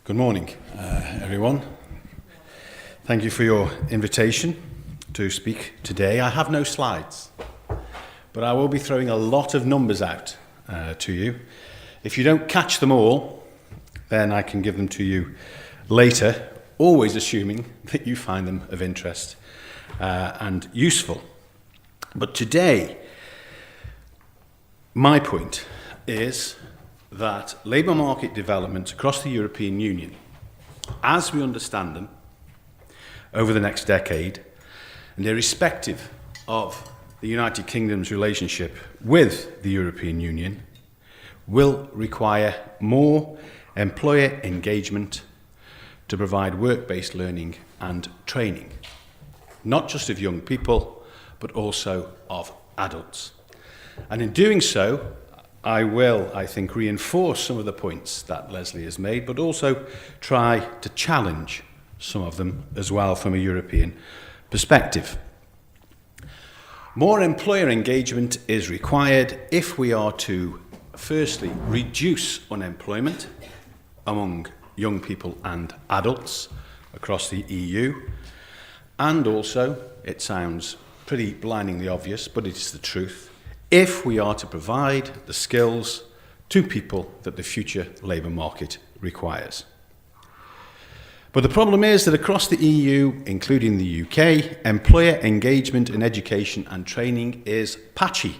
Good morning, everyone. Thank you for your invitation to speak today. I have no slides, but I will be throwing a lot of numbers out to you. If you don't catch them all, then I can give them to you later, always assuming that you find them of interest and useful. But today, my point is that labour market developments across the European Union, as we understand them over the next decade, and irrespective of the United Kingdom's relationship with the European Union, will require more employer engagement to provide work-based learning and training, not just of young people, but also of adults. And in doing so, I will, I think, reinforce some of the points that Leslie has made, but also try to challenge some of them as well from a European perspective. More employer engagement is required if we are to, firstly, reduce unemployment among young people and adults across the EU, and also, it sounds pretty blindingly obvious, but it is the truth, if we are to provide the skills to people that the future labour market requires. But the problem is that across the EU, including the UK, employer engagement in education and training is patchy.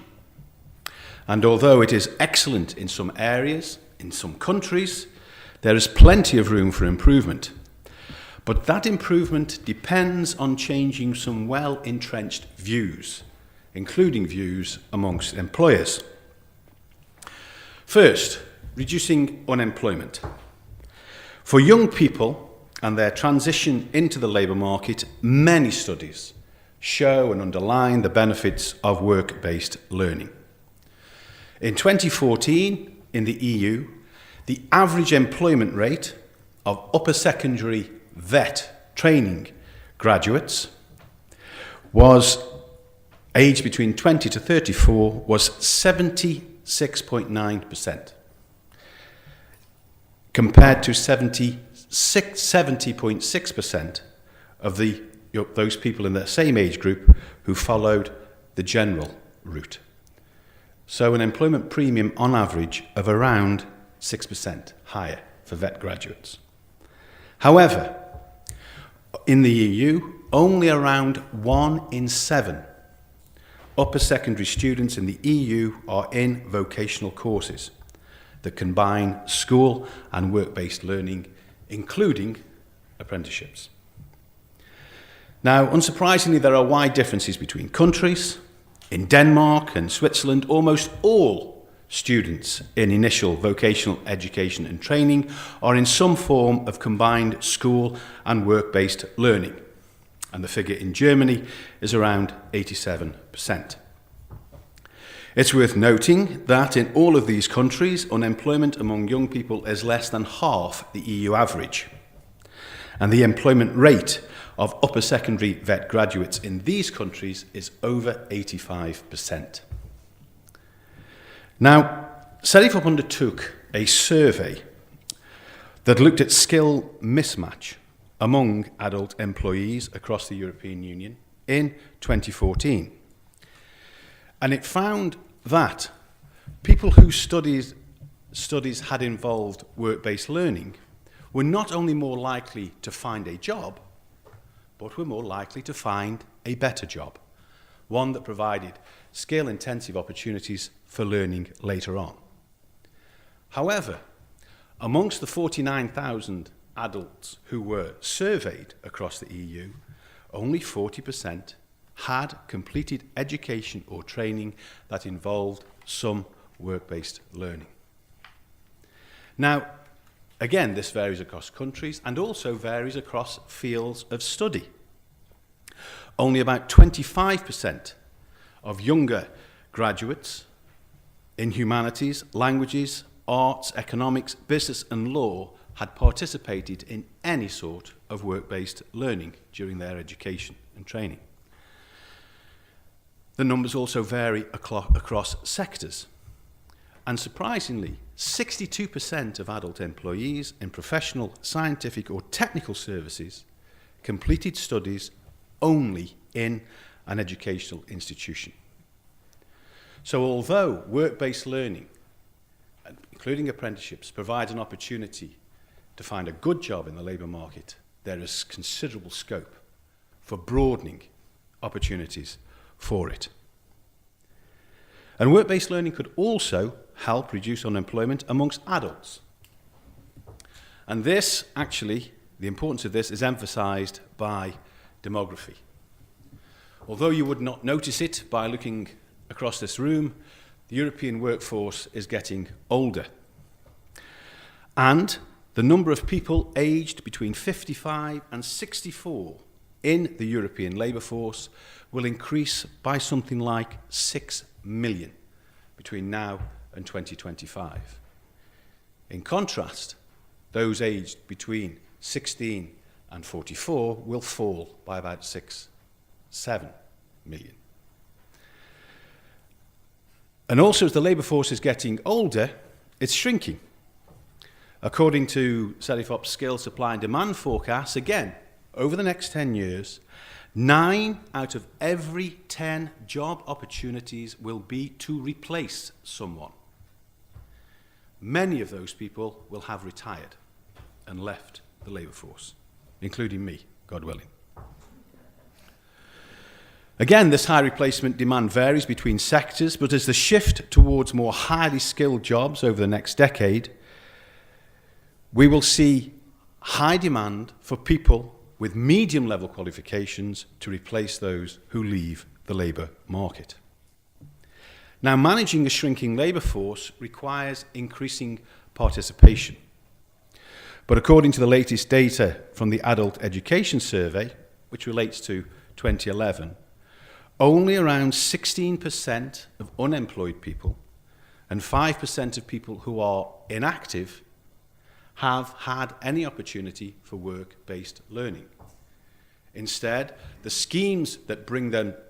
And although it is excellent in some areas, in some countries, there is plenty of room for improvement. But that improvement depends on changing some well-entrenched views, including views amongst employers. First, reducing unemployment. For young people and their transition into the labour market, many studies show and underline the benefits of work-based learning. In 2014, in the EU, the average employment rate of upper secondary vet training graduates was aged between 20 to 34 was 76.9%, compared to 70.6% of those people in the same age group who followed the general route. So an employment premium on average of around 6% higher for vet graduates. However, in the EU, only around 1 in 7 upper secondary students in the EU are in vocational courses that combine school and work-based learning, including apprenticeships. Now, unsurprisingly, there are wide differences between countries. In Denmark and Switzerland, almost all students in initial vocational education and training are in some form of combined school and work-based learning. And the figure in Germany is around 87%. It's worth noting that in all of these countries, unemployment among young people is less than half the EU average. And the employment rate of upper secondary vet graduates in these countries is over 85%. Now, CEDEFOP undertook a survey that looked at skill mismatch among adult employees across the European Union in 2014. And it found that people whose studies had involved work-based learning were not only more likely to find a job, but were more likely to find a better job, one that provided skill-intensive opportunities for learning later on. However, amongst the 49,000 adults who were surveyed across the EU, only 40% had completed education or training that involved some work-based learning. Now, again, this varies across countries and also varies across fields of study. Only about 25% of younger graduates in humanities, languages, arts, economics, business and law had participated in any sort of work-based learning during their education and training. The numbers also vary across sectors. And surprisingly, 62% of adult employees in professional, scientific or technical services completed studies only in an educational institution. So although work-based learning, including apprenticeships, provides an opportunity to find a good job in the labour market, there is considerable scope for broadening opportunities for it. And work-based learning could also help reduce unemployment amongst adults. And this, actually, the importance of this is emphasised by demography. Although you would not notice it by looking across this room, the European workforce is getting older. And the number of people aged between 55 and 64 in the European labour force will increase by something like 6 million between now and 2025. In contrast, those aged between 16 and 44 will fall by about 7 million. And also, as the labour force is getting older, it's shrinking. According to CEDEFOP's Skill Supply and Demand forecasts, again, over the next 10 years, 9 out of every 10 job opportunities will be to replace someone. Many of those people will have retired and left the labour force, including me, God willing. Again, this high replacement demand varies between sectors, but as the shift towards more highly skilled jobs over the next decade, we will see high demand for people with medium-level qualifications to replace those who leave the labour market. Now, managing a shrinking labour force requires increasing participation. But according to the latest data from the Adult Education Survey, which relates to 2011, only around 16% of unemployed people and 5% of people who are inactive have had any opportunity for work-based learning. Instead, the schemes that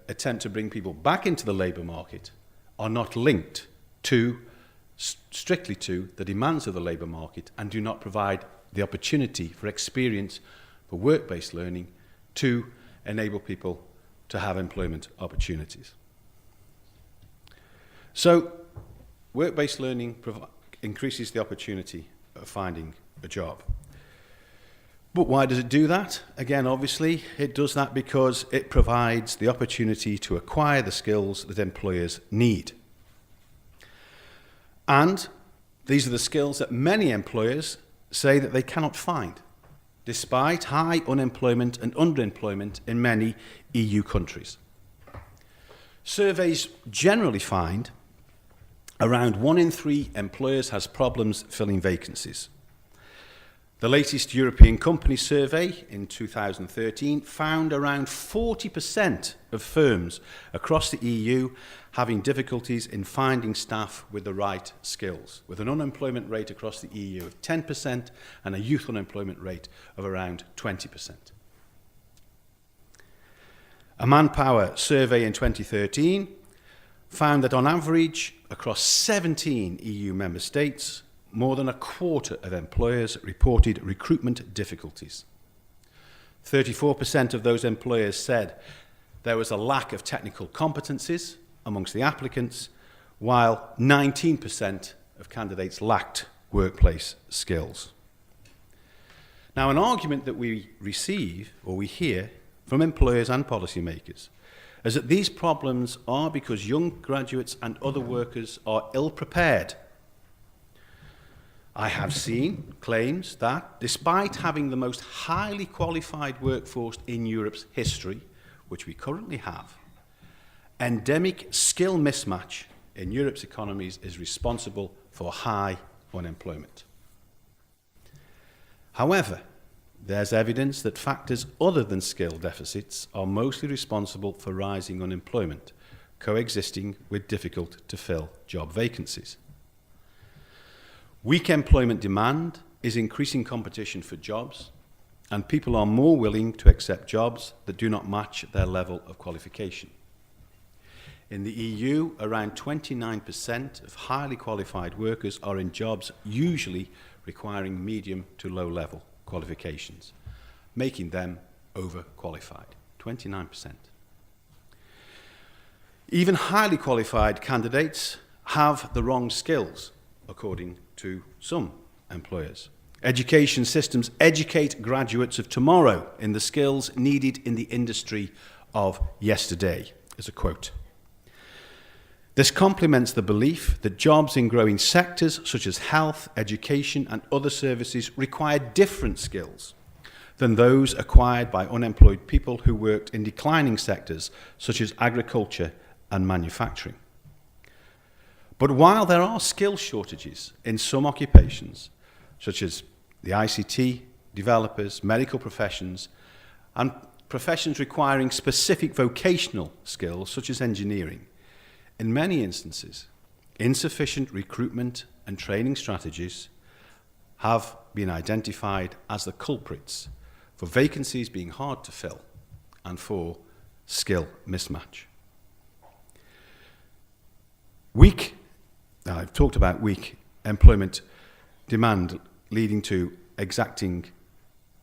attempt to bring people back into the labour market are not linked strictly to the demands of the labour market and do not provide the opportunity for experience for work-based learning to enable people to have employment opportunities. So, work-based learning increases the opportunity of finding a job. But why does it do that? Again, obviously, it does that because it provides the opportunity to acquire the skills that employers need. And these are the skills that many employers say that they cannot find, despite high unemployment and underemployment in many EU countries. Surveys generally find around 1 in 3 employers has problems filling vacancies. The latest European Company Survey in 2013 found around 40% of firms across the EU having difficulties in finding staff with the right skills, with an unemployment rate across the EU of 10% and a youth unemployment rate of around 20%. A Manpower survey in 2013 found that on average, across 17 EU member states, more than a quarter of employers reported recruitment difficulties. 34% of those employers said there was a lack of technical competencies amongst the applicants, while 19% of candidates lacked workplace skills. Now, an argument that we receive or we hear from employers and policymakers is that these problems are because young graduates and other workers are ill-prepared. I have seen claims that, despite having the most highly qualified workforce in Europe's history, which we currently have, endemic skill mismatch in Europe's economies is responsible for high unemployment. However, there's evidence that factors other than skill deficits are mostly responsible for rising unemployment, coexisting with difficult-to-fill job vacancies. Weak employment demand is increasing competition for jobs, and people are more willing to accept jobs that do not match their level of qualification. In the EU, around 29% of highly qualified workers are in jobs usually requiring medium to low level qualifications, making them overqualified. 29%. Even highly qualified candidates have the wrong skills, according to some employers. Education systems educate graduates of tomorrow in the skills needed in the industry of yesterday, is a quote. This complements the belief that jobs in growing sectors such as health, education and other services require different skills than those acquired by unemployed people who worked in declining sectors such as agriculture and manufacturing. But while there are skill shortages in some occupations, such as the ICT, developers, medical professions, and professions requiring specific vocational skills such as engineering, in many instances, insufficient recruitment and training strategies have been identified as the culprits for vacancies being hard to fill and for skill mismatch. I've talked about weak employment demand leading to exacting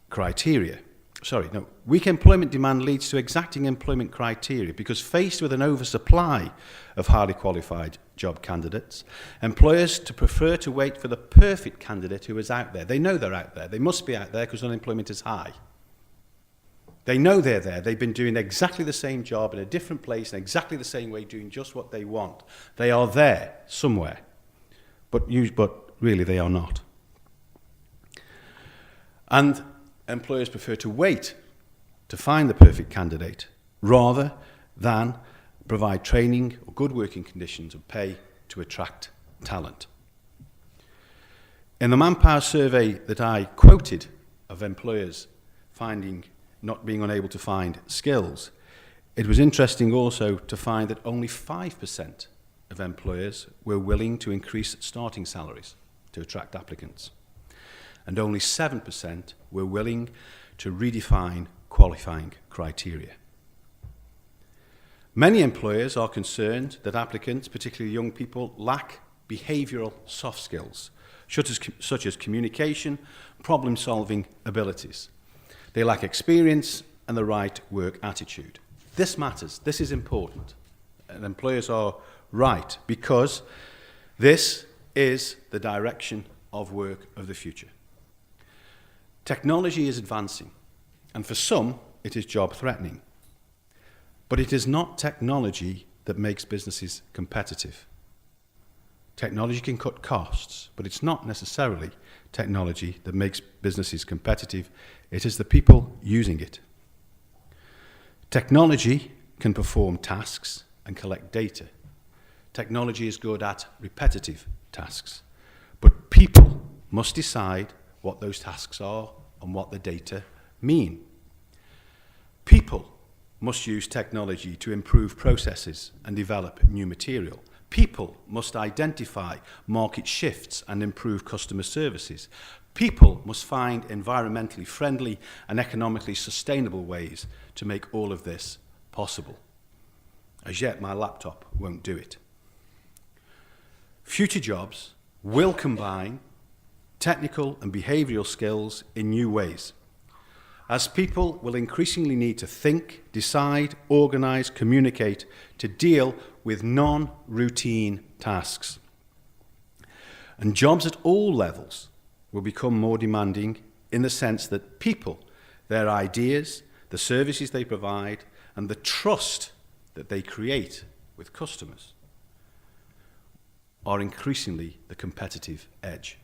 criteria. Weak employment demand leads to exacting employment criteria because faced with an oversupply of highly qualified job candidates, employers prefer to wait for the perfect candidate who is out there. They know they're out there. They must be out there because unemployment is high. They know they're there. They've been doing exactly the same job in a different place in exactly the same way, doing just what they want. They are there somewhere, but really they are not. And employers prefer to wait to find the perfect candidate rather than provide training or good working conditions and pay to attract talent. In the Manpower survey that I quoted of employers not being unable to find skills, it was interesting also to find that only 5% of employers were willing to increase starting salaries to attract applicants, and only 7% were willing to redefine qualifying criteria. Many employers are concerned that applicants, particularly young people, lack behavioural soft skills, such as communication, problem-solving abilities. They lack experience and the right work attitude. This matters. This is important. And employers are right because this is the direction of work of the future. Technology is advancing, and for some, it is job-threatening. But it is not technology that makes businesses competitive. Technology can cut costs, but it's not necessarily technology that makes businesses competitive. It is the people using it. Technology can perform tasks and collect data. Technology is good at repetitive tasks, but people must decide what those tasks are and what the data mean. People must use technology to improve processes and develop new material. People must identify market shifts and improve customer services. People must find environmentally friendly and economically sustainable ways to make all of this possible. As yet, my laptop won't do it. Future jobs will combine technical and behavioural skills in new ways, as people will increasingly need to think, decide, organise, communicate to deal with non-routine tasks. And jobs at all levels will become more demanding in the sense that people, their ideas, the services they provide, and the trust that they create with customers are increasingly the competitive edge.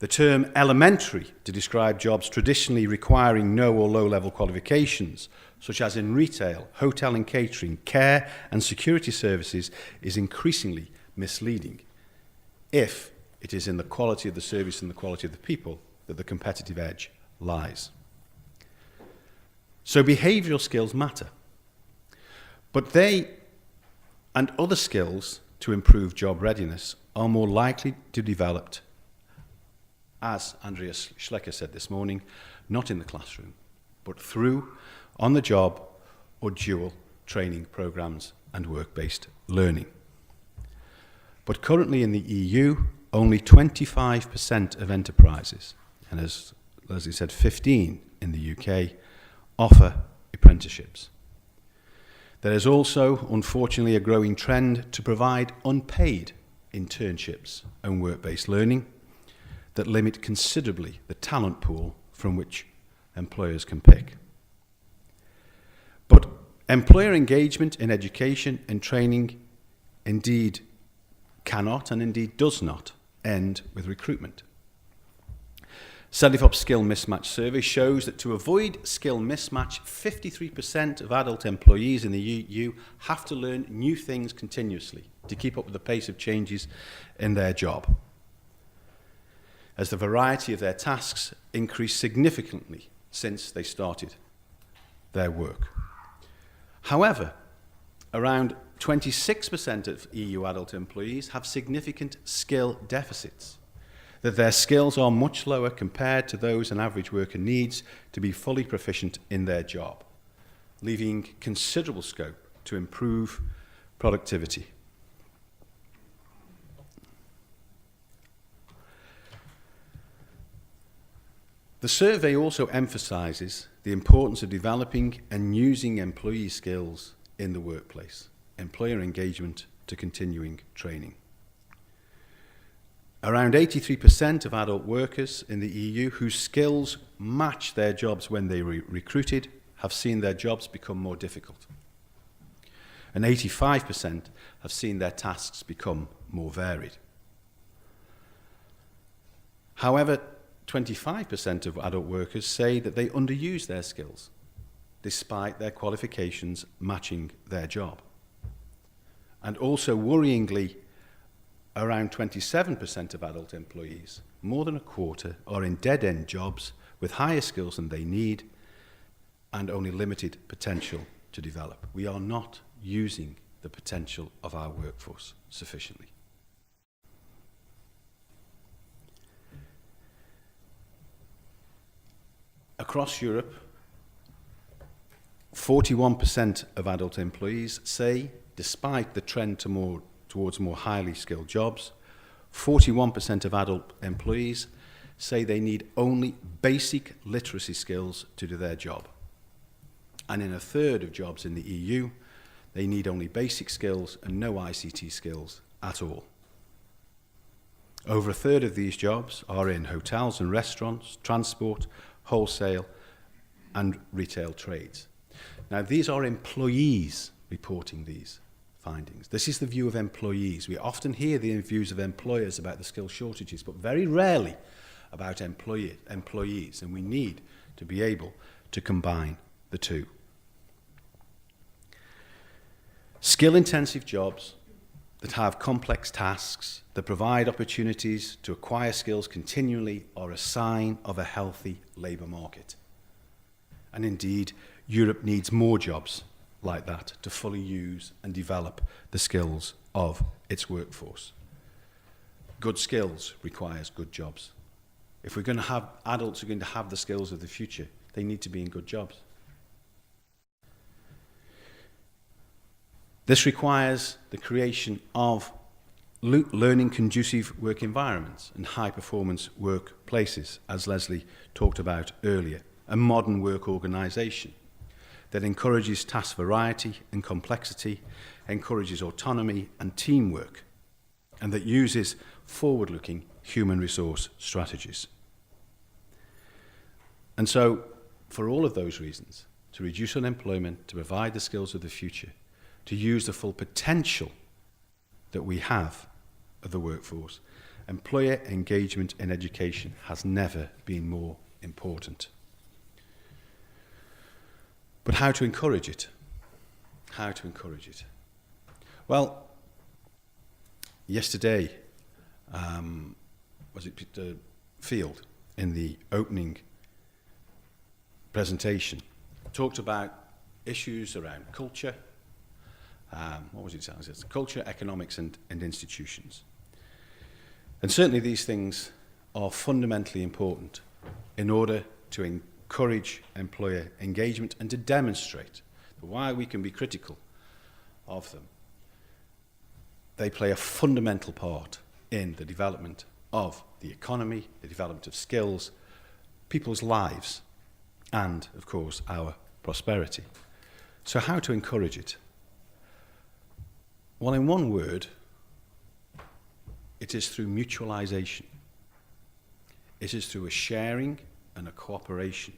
The term elementary to describe jobs traditionally requiring no or low-level qualifications, such as in retail, hotel and catering, care and security services, is increasingly misleading if it is in the quality of the service and the quality of the people that the competitive edge lies. So behavioural skills matter, but they and other skills to improve job readiness are more likely to develop, as Andreas Schlecker said this morning, not in the classroom, but through on-the-job or dual training programs and work-based learning. But currently in the EU, only 25% of enterprises, and as Leslie said, 15 in the UK, offer apprenticeships. There is also, unfortunately, a growing trend to provide unpaid internships and work-based learning that limit considerably the talent pool from which employers can pick. But employer engagement in education and training indeed cannot and indeed does not end with recruitment. CEDEFOP skill mismatch survey shows that to avoid skill mismatch, 53% of adult employees in the EU have to learn new things continuously to keep up with the pace of changes in their job, as the variety of their tasks increased significantly since they started their work. However, around 26% of EU adult employees have significant skill deficits, that their skills are much lower compared to those an average worker needs to be fully proficient in their job, leaving considerable scope to improve productivity. The survey also emphasises the importance of developing and using employee skills in the workplace, employer engagement to continuing training. Around 83% of adult workers in the EU whose skills match their jobs when they recruited have seen their jobs become more difficult. And 85% have seen their tasks become more varied. However, 25% of adult workers say that they underuse their skills, despite their qualifications matching their job. And also worryingly, around 27% of adult employees, more than a quarter, are in dead-end jobs with higher skills than they need and only limited potential to develop. We are not using the potential of our workforce sufficiently. Across Europe, 41% of adult employees say, despite the trend towards more highly skilled jobs, 41% of adult employees say they need only basic literacy skills to do their job. And in a third of jobs in the EU, they need only basic skills and no ICT skills at all. Over a third of these jobs are in hotels and restaurants, transport, wholesale, and retail trades. Now, these are employees reporting these findings. This is the view of employees. We often hear the views of employers about the skill shortages, but very rarely about employees, and we need to be able to combine the two. Skill-intensive jobs that have complex tasks, that provide opportunities to acquire skills continually, are a sign of a healthy labour market. And indeed, Europe needs more jobs like that to fully use and develop the skills of its workforce. Good skills requires good jobs. If we're going to have adults who are going to have the skills of the future, they need to be in good jobs. This requires the creation of learning conducive work environments and high-performance workplaces, as Leslie talked about earlier, a modern work organisation that encourages task variety and complexity, encourages autonomy and teamwork, and that uses forward-looking human resource strategies. And so, for all of those reasons, to reduce unemployment, to provide the skills of the future, to use the full potential that we have of the workforce, employer engagement in education has never been more important. But how to encourage it? How to encourage it? Well, yesterday, was it Peter Field in the opening presentation talked about issues around culture. What was it? It's culture, economics, and institutions. And certainly these things are fundamentally important in order to encourage employer engagement and to demonstrate that while we can be critical of them, they play a fundamental part in the development of the economy, the development of skills, people's lives, and, of course, our prosperity. So how to encourage it? Well, in one word, it is through mutualization. It is through a sharing and a cooperation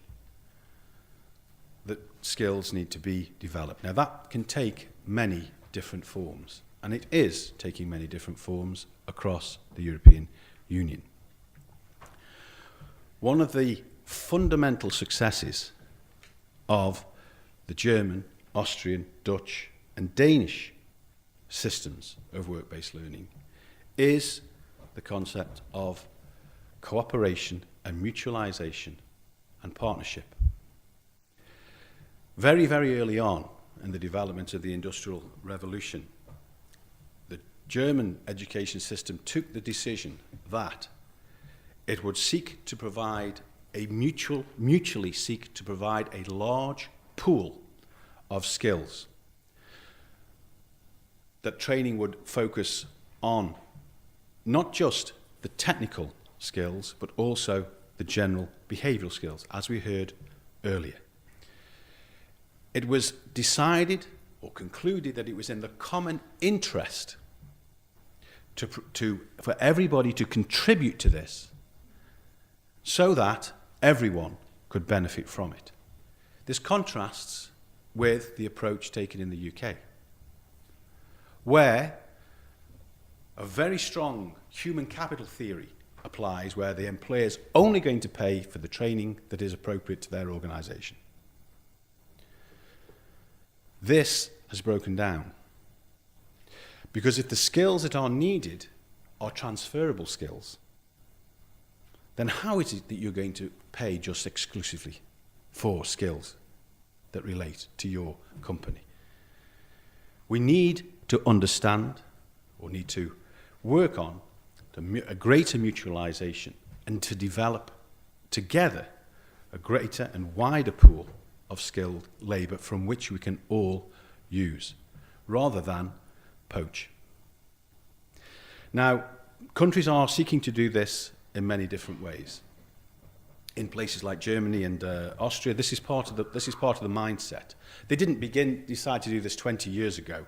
that skills need to be developed. Now, that can take many different forms, and it is taking many different forms across the European Union. One of the fundamental successes of the German, Austrian, Dutch, and Danish systems of work-based learning is the concept of cooperation and mutualization and partnership. Very, very early on in the development of the Industrial Revolution, the German education system took the decision that it would seek to provide mutually seek to provide a large pool of skills. That training would focus on not just the technical skills, but also the general behavioural skills, as we heard earlier. It was decided or concluded that it was in the common interest for everybody to contribute to this so that everyone could benefit from it. This contrasts with the approach taken in the UK, where a very strong human capital theory applies, where the employer is only going to pay for the training that is appropriate to their organisation. This has broken down, because if the skills that are needed are transferable skills, then how is it that you're going to pay just exclusively for skills that relate to your company? We need to understand, or need to work on, a greater mutualization and to develop together a greater and wider pool of skilled labour from which we can all use, rather than poach. Now, countries are seeking to do this in many different ways. In places like Germany and Austria, this is part of the mindset. They didn't decide to do this 20 years ago,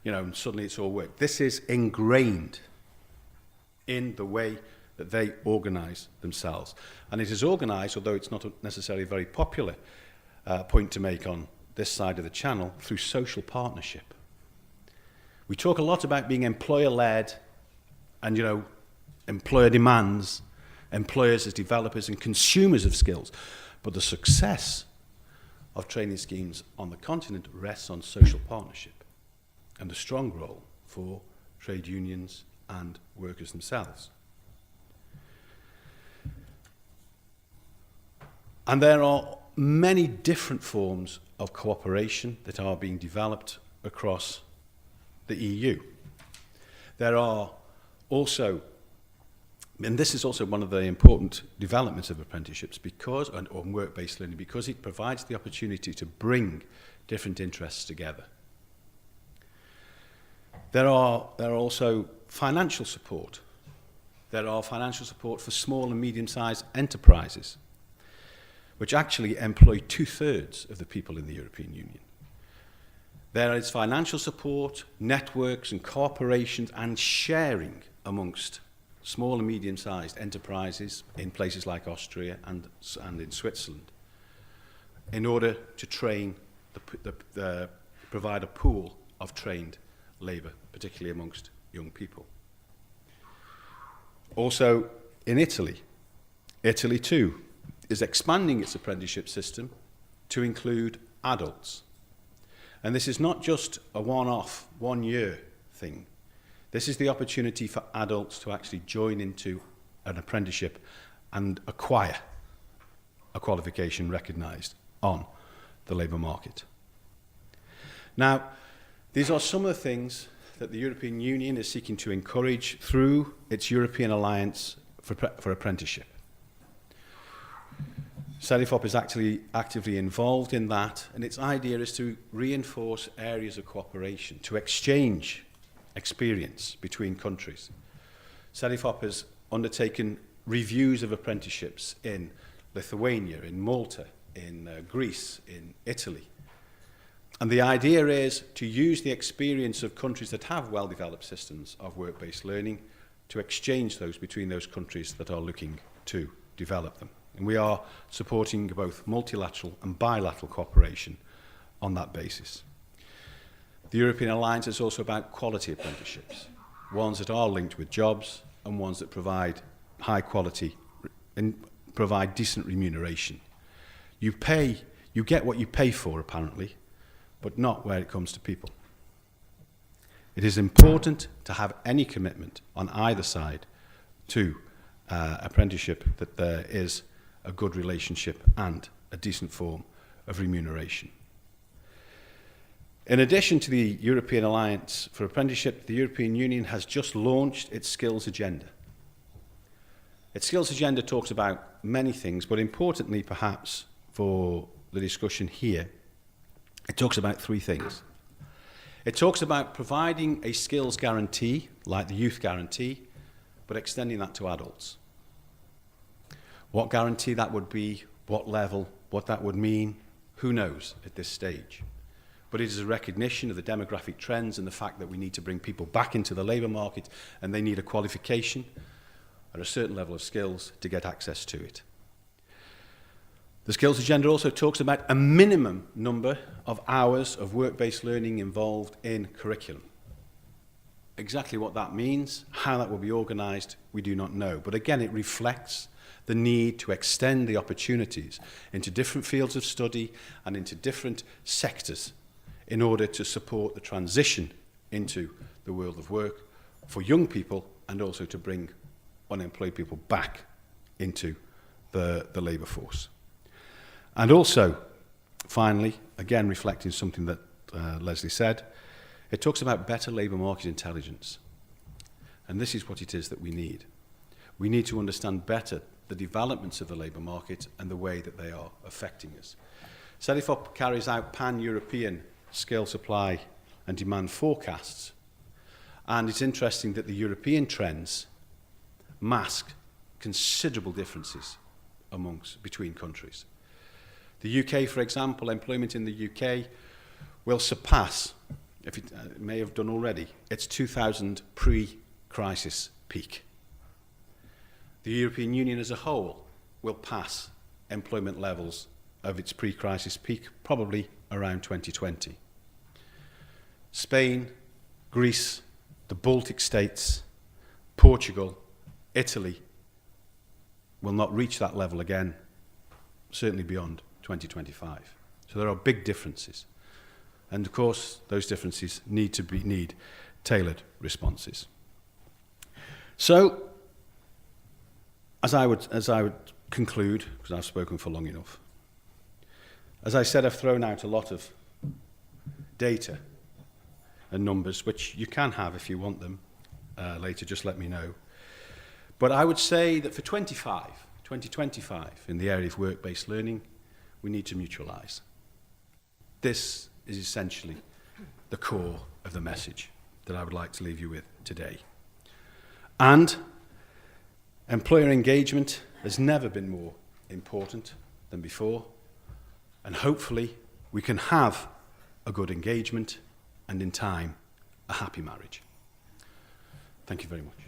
and suddenly it's all worked. This is ingrained in the way that they organise themselves. And it is organised, although it's not necessarily a very popular point to make on this side of the channel, through social partnership. We talk a lot about being employer-led and, employer demands, employers as developers and consumers of skills. But the success of training schemes on the continent rests on social partnership and a strong role for trade unions and workers themselves. And there are many different forms of cooperation that are being developed across the EU. There are also, and this is also one of the important developments of apprenticeships or work-based learning, because it provides the opportunity to bring different interests together. There are also financial support. There are financial support for small and medium-sized enterprises, which actually employ 2/3 of the people in the European Union. There is financial support, networks and corporations and sharing amongst small and medium-sized enterprises in places like Austria and in Switzerland, in order to train, provide a pool of trained labour, particularly amongst young people. Also in Italy too is expanding its apprenticeship system to include adults. And this is not just a one-off, one-year thing. This is the opportunity for adults to actually join into an apprenticeship and acquire a qualification recognised on the labour market. Now, these are some of the things that the European Union is seeking to encourage through its European Alliance for Apprenticeship. CEDEFOP is actually actively involved in that, and its idea is to reinforce areas of cooperation, to exchange experience between countries. CEDEFOP has undertaken reviews of apprenticeships in Lithuania, in Malta, in Greece, in Italy. And the idea is to use the experience of countries that have well-developed systems of work-based learning to exchange those between those countries that are looking to develop them. And we are supporting both multilateral and bilateral cooperation on that basis. The European Alliance is also about quality apprenticeships, ones that are linked with jobs and ones that provide high quality and provide decent remuneration. You get what you pay for, apparently, but not where it comes to people. It is important to have any commitment on either side to apprenticeship that there is a good relationship and a decent form of remuneration. In addition to the European Alliance for Apprenticeship, the European Union has just launched its skills agenda. Its skills agenda talks about many things, but importantly, perhaps, for the discussion here, it talks about three things. It talks about providing a skills guarantee, like the youth guarantee, but extending that to adults. What guarantee that would be, what level, what that would mean, who knows at this stage. But it is a recognition of the demographic trends and the fact that we need to bring people back into the labour market and they need a qualification and a certain level of skills to get access to it. The skills agenda also talks about a minimum number of hours of work-based learning involved in curriculum. Exactly what that means, how that will be organised, we do not know. But again, it reflects the need to extend the opportunities into different fields of study and into different sectors in order to support the transition into the world of work for young people and also to bring unemployed people back into the labour force. And also, finally, again reflecting something that Leslie said, it talks about better labour market intelligence. And this is what it is that we need. We need to understand better the developments of the labour market and the way that they are affecting us. CEDEFOP carries out pan-European skill supply and demand forecasts. And it's interesting that the European trends mask considerable differences between countries. The UK, for example, employment in the UK will surpass, if it may have done already, its 2000 pre-crisis peak. The European Union as a whole will pass employment levels of its pre-crisis peak probably around 2020. Spain, Greece, the Baltic states, Portugal, Italy will not reach that level again, certainly beyond 2025. So there are big differences. And of course, those differences need tailored responses. So, as I would conclude, because I've spoken for long enough, as I said, I've thrown out a lot of data and numbers, which you can have if you want them later, just let me know. But I would say that for 2025, in the area of work-based learning, we need to mutualise. This is essentially the core of the message that I would like to leave you with today. And employer engagement has never been more important than before, and hopefully we can have a good engagement and in time a happy marriage. Thank you very much.